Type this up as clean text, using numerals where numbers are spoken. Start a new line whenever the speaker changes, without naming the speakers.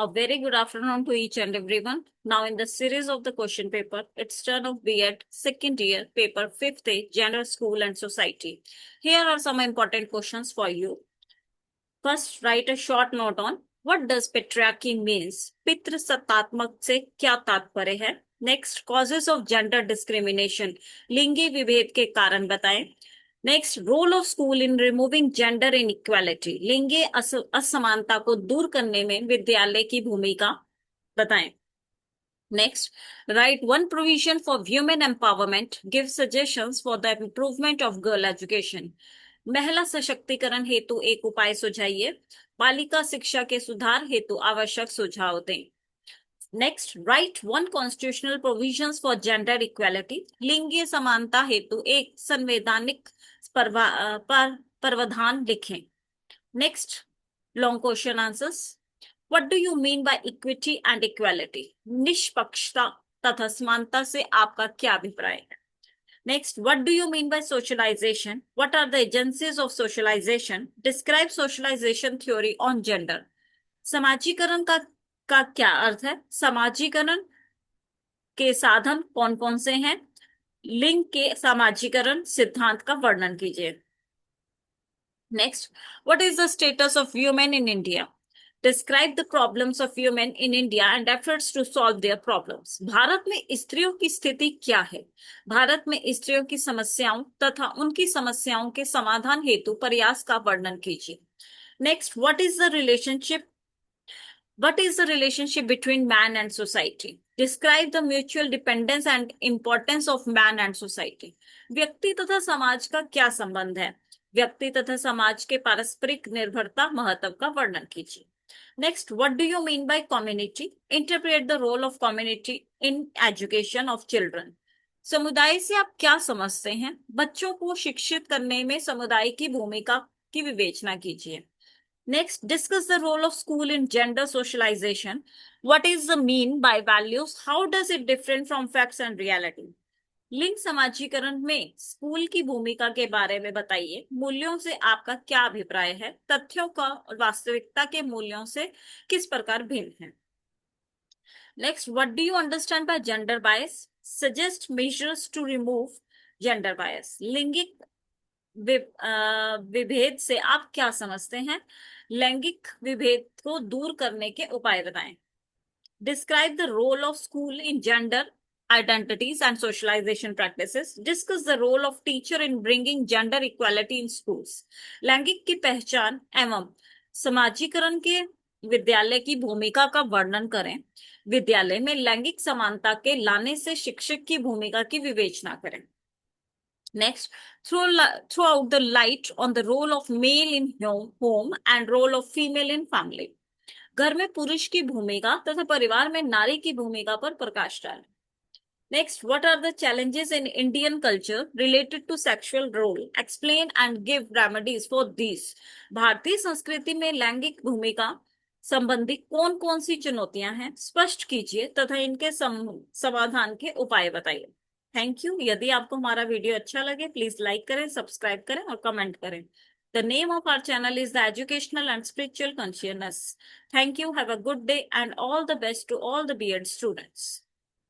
A very good afternoon to each and everyone. Now, in the series of the question paper, it's turn of B.Ed. second year, paper 5th, Gender, School and Society. Here are some important questions for you. First, write a short note on what does patriarchy means. पितृ सत्तात्मक से क्या तात्पर्य है. Next, causes of gender discrimination. लिंगी विभेद के कारण बताएं. Next, role of school in removing gender inequality. लिंगी असमानता को दूर करने में विद्यालय की भूमिका बताएं. Next, write one provision for women empowerment. Give suggestions for the improvement of girl education. महिला सशक्तिकरण हेतु एक उपाय सुझाइए. बालिका शिक्षा के सुधार हेतु आवश्यक सुझाव दें. Next, write one constitutional provisions for gender equality. लिंगीय समानता हेतु एक संवैधानिक प्रावधान लिखें. Next, long question answers. What do you mean by equity and equality. निष्पक्षता तथा समानता से आपका क्या अभिप्राय है. Next, what do you mean by socialization? What are the agencies of socialization? Describe socialization theory on gender. समाजीकरण का क्या अर्थ है. समाजीकरण के साधन कौन कौन से हैं. लिंग के समाजीकरण सिद्धांत का वर्णन कीजिए. Next, what is the status of women in India? Describe the problems of women in India and efforts to solve their problems. Bharat में स्त्रियों की स्थिति क्या है. भारत में स्त्रियों की समस्याओं तथा उनकी समस्याओं के समाधान हेतु प्रयास का वर्णन कीजिए. Next, what is the relationship between man and society? Describe the mutual dependence and importance of man and society. व्यक्ति तथा समाज का क्या संबंध है. व्यक्ति तथा समाज के पारस्परिक निर्भरता महत्व का वर्णन कीजिए. Next, what do you mean by community? Interpret the role of community in education of children. समुदाय से आप क्या समझते हैं. बच्चों को शिक्षित करने में समुदाय की भूमिका की विवेचना कीजिए. Next, discuss the role of school in gender socialization. What is the mean by values? How does it different from facts and reality? लिंग समाजीकरण में स्कूल की भूमिका के बारे में बताइए. मूल्यों से आपका क्या अभिप्राय है. तथ्यों का और वास्तविकता के मूल्यों से किस प्रकार भिन्न है. Next, what do you understand by gender bias. Suggest measures to remove gender bias. लिंगिक विभेद से आप क्या समझते हैं. लैंगिक विभेद को दूर करने के उपाय बताएं. Describe the role of school in gender identities and socialization practices. Discuss the role of teacher in bringing gender equality in schools. लैंगिक की पहचान एवं समाजीकरण के विद्यालय की भूमिका का वर्णन करें. विद्यालय में लैंगिक समानता के लाने से शिक्षक की भूमिका की विवेचना करें. Next, throw out the light on the role of male in home and role of female in family. घर में पुरुष की भूमिका तथा परिवार में नारी की भूमिका पर प्रकाश डालें. Next, what are the challenges in Indian culture related to sexual role? Explain and give remedies for these. भारतीय संस्कृति में लैंगिक भूमिका संबंधी कौन कौन सी चुनौतियां हैं, स्पष्ट कीजिए तथा इनके समाधान के उपाय बताइए. Thank you. यदि आपको हमारा वीडियो अच्छा लगे प्लीज लाइक करें, सब्सक्राइब करें और कमेंट करें. The name of our channel is the Educational and Spiritual Consciousness. Thank you. Have a good day and all the best to all the B.Ed students.